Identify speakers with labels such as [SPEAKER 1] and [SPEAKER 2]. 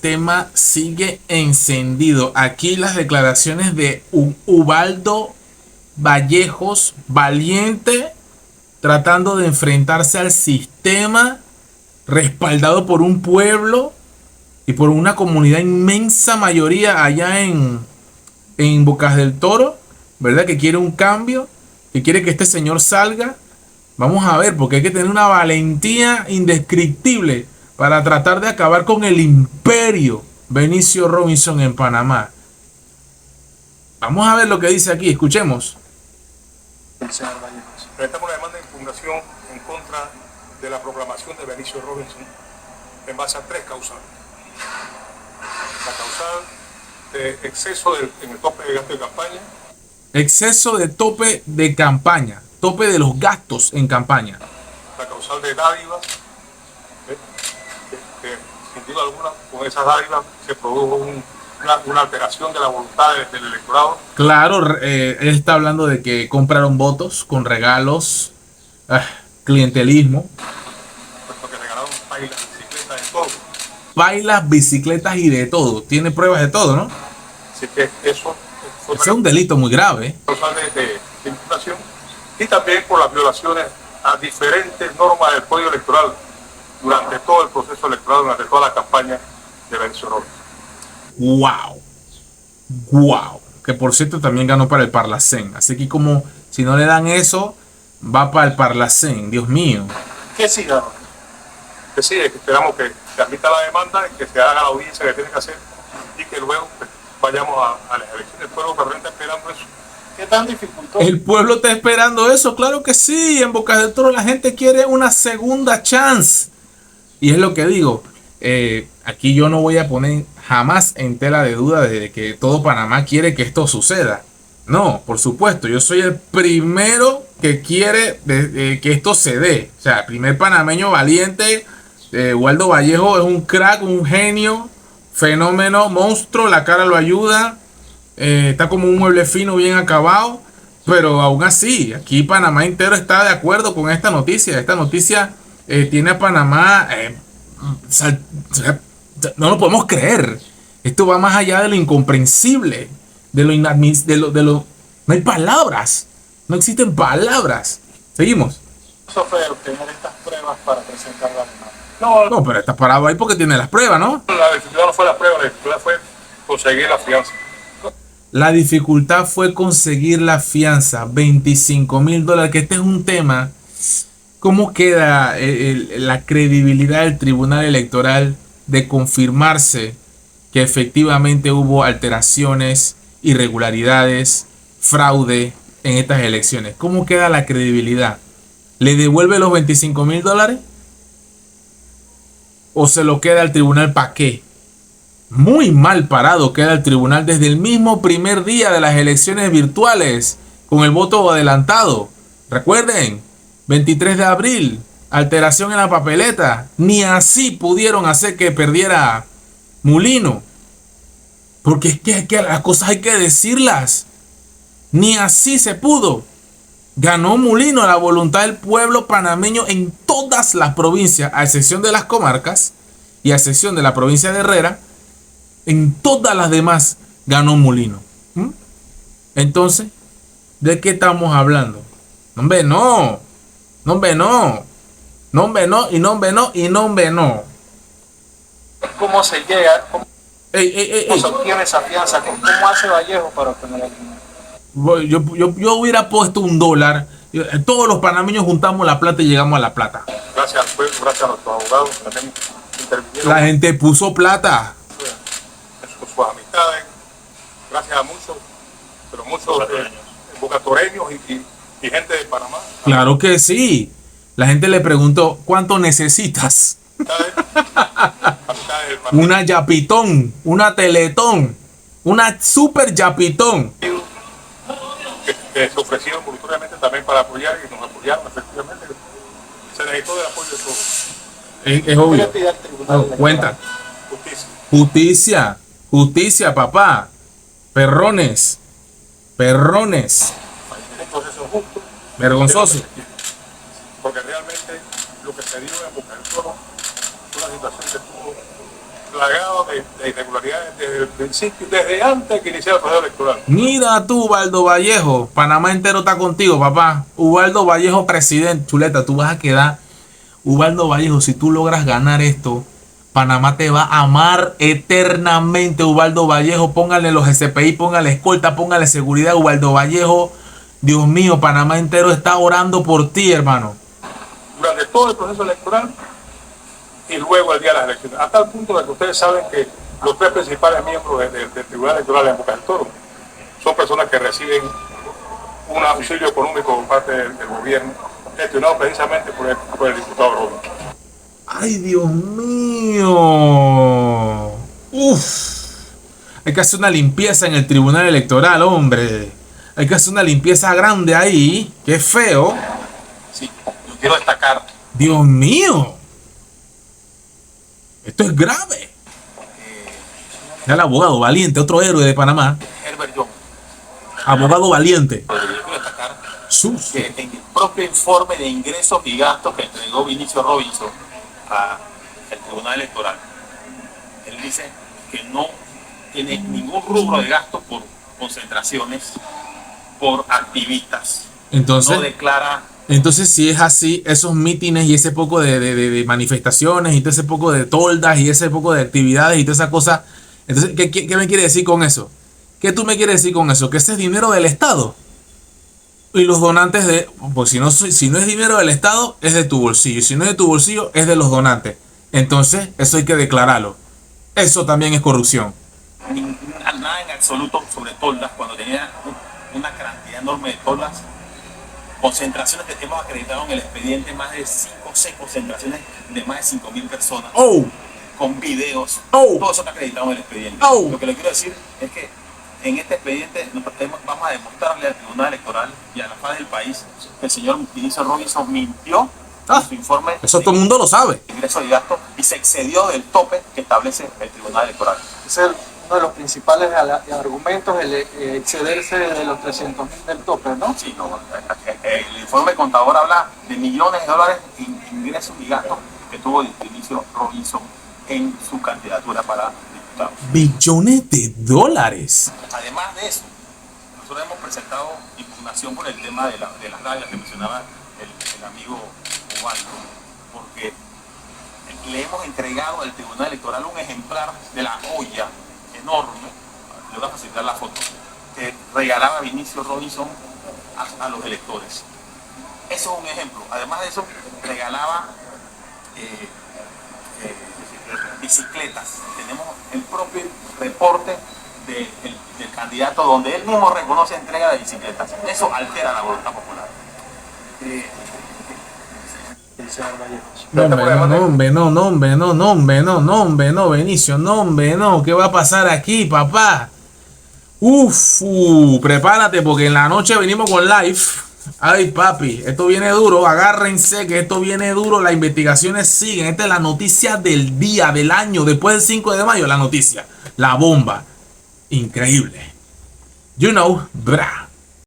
[SPEAKER 1] tema sigue encendido. Aquí las declaraciones de Ubaldo Vallejos, valiente, tratando de enfrentarse al sistema, respaldado por un pueblo y por una comunidad inmensa mayoría allá en Bocas del Toro, ¿verdad? Que quiere un cambio, que quiere que este señor salga. Vamos a ver, porque hay que tener una valentía indescriptible para tratar de acabar con el imperio Benicio Robinson en Panamá. Vamos a ver lo que dice aquí, escuchemos.
[SPEAKER 2] Señor Vallejos, presentamos una demanda de impugnación en contra de la proclamación de Benicio Robinson en base a 3 causales. La causal de exceso en el tope de gasto de campaña.
[SPEAKER 1] Exceso de tope de campaña, tope de los gastos en campaña.
[SPEAKER 2] La causal de dádivas, que sin duda alguna con esas dádivas se produjo una alteración de la voluntad del electorado.
[SPEAKER 1] Claro, él está hablando de que compraron votos con regalos, clientelismo.
[SPEAKER 2] Puesto que regalaron bailas, bicicletas, de todo.
[SPEAKER 1] Bailas, bicicletas y de todo. Tiene pruebas de todo, ¿no?
[SPEAKER 2] Así que eso
[SPEAKER 1] es un delito muy grave.
[SPEAKER 2] Causal de impugnación, y también por las violaciones a diferentes normas del Código Electoral durante todo el proceso electoral, durante toda la campaña de Benicio Robinson.
[SPEAKER 1] ¡Wow! ¡Wow! Que por cierto también ganó para el Parlacén. Así que como si no le dan eso, va para el Parlacén. Dios mío.
[SPEAKER 2] ¿Qué sí ganó? Que sí, esperamos que se admita la demanda, que se haga la audiencia que tiene que hacer y que luego pues, vayamos a las elecciones. El pueblo realmente está esperando eso. ¿Qué tan dificultoso?
[SPEAKER 1] El pueblo está esperando eso, claro que sí. En Bocas del Toro la gente quiere una segunda chance. Y es lo que digo. Aquí yo no voy a poner jamás en tela de duda de que todo Panamá quiere que esto suceda. No, por supuesto, yo soy el primero que quiere que esto se dé. O sea, el primer panameño valiente. Waldo Vallejo es un crack, un genio, fenómeno, monstruo, la cara lo ayuda. Está como un mueble fino, bien acabado. Pero aún así, aquí Panamá entero está de acuerdo con esta noticia. Esta noticia tiene a Panamá... no lo podemos creer. Esto va más allá de lo incomprensible, de lo inadmisible, no hay palabras, no existen palabras. Seguimos.
[SPEAKER 2] Eso fue obtener estas pruebas para presentar la demanda.
[SPEAKER 1] No, pero está parado ahí porque tiene las pruebas, ¿no?
[SPEAKER 2] La dificultad no fue la prueba, la dificultad fue conseguir la fianza.
[SPEAKER 1] La dificultad fue conseguir la fianza, $25,000, que este es un tema. ¿Cómo queda la credibilidad del Tribunal Electoral de confirmarse que efectivamente hubo alteraciones, irregularidades, fraude en estas elecciones? ¿Cómo queda la credibilidad? ¿Le devuelve los $25,000? ¿O se lo queda al tribunal para qué? Muy mal parado queda el tribunal desde el mismo primer día de las elecciones virtuales con el voto adelantado. Recuerden, 23 de abril, alteración en la papeleta. Ni así pudieron hacer que perdiera Mulino. Porque es que las cosas hay que decirlas. Ni así se pudo. Ganó Mulino a la voluntad del pueblo panameño en todas las provincias, a excepción de las comarcas y a excepción de la provincia de Herrera. En todas las demás ganó Mulino. Entonces, ¿de qué estamos hablando? Hombre, no. Nombre no. Nombre no. Y nombre no. Y nombre no.
[SPEAKER 2] ¿Cómo se llega? ¿Cómo
[SPEAKER 1] ¿Cómo
[SPEAKER 2] se obtiene esa fianza? ¿Cómo hace Vallejo para obtener la fianza?
[SPEAKER 1] Yo hubiera puesto $1. Todos los panameños juntamos la plata y llegamos a la plata.
[SPEAKER 2] Gracias al pueblo, gracias a nuestros abogados que también intervinieron.
[SPEAKER 1] La gente puso plata.
[SPEAKER 2] Con sus amistades, gracias a muchos, pero muchos bocatoreños y gente de Panamá.
[SPEAKER 1] Claro que sí. La gente le preguntó, ¿cuánto necesitas? Una yapitón, una teletón, una super yapitón.
[SPEAKER 2] Que se ofrecieron voluntariamente también para apoyar y nos apoyaron efectivamente. Se necesitó del apoyo de todos.
[SPEAKER 1] Es obvio. Cuenta.
[SPEAKER 2] Justicia.
[SPEAKER 1] Justicia. Justicia, papá. Perrones. Perrones.
[SPEAKER 2] Un proceso justo.
[SPEAKER 1] Vergonzoso.
[SPEAKER 2] Porque realmente lo que se dio en Bocas del Toro fue una situación que tuvo plagado de irregularidades desde el principio, desde antes que iniciara el proceso electoral.
[SPEAKER 1] Mira tú, Ubaldo Vallejo, Panamá entero está contigo, papá. Ubaldo Vallejo, presidente. Chuleta, tú vas a quedar. Ubaldo Vallejo, si tú logras ganar esto, Panamá te va a amar eternamente. Ubaldo Vallejo, póngale los SPI, póngale escolta, póngale seguridad. Ubaldo Vallejo, Dios mío, Panamá entero está orando por ti, hermano.
[SPEAKER 2] Durante todo el proceso electoral y luego el día de las elecciones, a tal punto de que ustedes saben que los tres principales miembros del Tribunal Electoral en Boca del Toro son personas que reciben un auxilio económico por parte del gobierno, gestionado precisamente por el diputado Robin.
[SPEAKER 1] Ay, Dios mío. Uf. Hay que hacer una limpieza en el Tribunal Electoral, hombre. Hay que hacer una limpieza grande ahí. Qué feo.
[SPEAKER 3] Sí, yo quiero destacar.
[SPEAKER 1] Dios mío. Esto es grave. Ya el abogado valiente, otro héroe de Panamá.
[SPEAKER 3] Herbert John.
[SPEAKER 1] Abogado valiente.
[SPEAKER 3] Yo quiero destacar
[SPEAKER 1] Sus.
[SPEAKER 3] que en el propio informe de ingresos y gastos que entregó Vinicio Robinson al Tribunal Electoral, él dice que no tiene ningún rubro de gasto por concentraciones, por activistas.
[SPEAKER 1] Entonces,
[SPEAKER 3] No declara.
[SPEAKER 1] entonces, si es así, esos mítines y ese poco de manifestaciones y todo ese poco de toldas y ese poco de actividades y toda esa cosa, entonces, ¿qué me quiere decir con eso? ¿Qué tú me quieres decir con eso? Que ese es dinero del Estado. Y los donantes pues si no es dinero del Estado, es de tu bolsillo. Si no es de tu bolsillo, es de los donantes. Entonces, eso hay que declararlo. Eso también es corrupción.
[SPEAKER 3] Nada en absoluto sobre toldas, cuando tenía una cantidad enorme de toldas. Concentraciones que hemos acreditado en el expediente, más de 5 o 6 concentraciones de más de 5.000 personas.
[SPEAKER 1] ¡Oh!
[SPEAKER 3] Con videos.
[SPEAKER 1] ¡Oh!
[SPEAKER 3] Todo eso está acreditado en el expediente.
[SPEAKER 1] ¡Oh!
[SPEAKER 3] Lo que le quiero decir es que en este expediente vamos a demostrarle al Tribunal Electoral y a la faz del país que el señor Vinicio Robinson mintió en su informe
[SPEAKER 1] Eso todo el mundo lo sabe.
[SPEAKER 3] de ingresos y gastos y se excedió del tope que establece el Tribunal Electoral.
[SPEAKER 4] Ese es uno de los principales argumentos, el excederse de los 300.000 del tope, ¿no?
[SPEAKER 3] Sí, no, el informe contador habla de millones de dólares en ingresos y gastos que tuvo Vinicio Robinson en su candidatura para diputado.
[SPEAKER 1] Billones de dólares.
[SPEAKER 3] Además de eso, nosotros hemos presentado impugnación por el tema de las radios que mencionaba el amigo Ubaldo, porque le hemos entregado al Tribunal Electoral un ejemplar de la olla enorme, le voy a facilitar la foto, que regalaba Vinicio Robinson a los electores. Eso es un ejemplo. Además de eso, regalaba bicicletas. Tenemos el propio reporte del candidato donde él mismo reconoce entrega de bicicletas. Eso altera la voluntad popular.
[SPEAKER 1] No, Benicio, no, ¿qué va a pasar aquí, papá? Prepárate porque en la noche venimos con live. Ay, papi, esto viene duro, agárrense que esto viene duro, las investigaciones siguen, esta es la noticia del día, del año, después del 5 de mayo, la noticia, la bomba, increíble. You know, brah.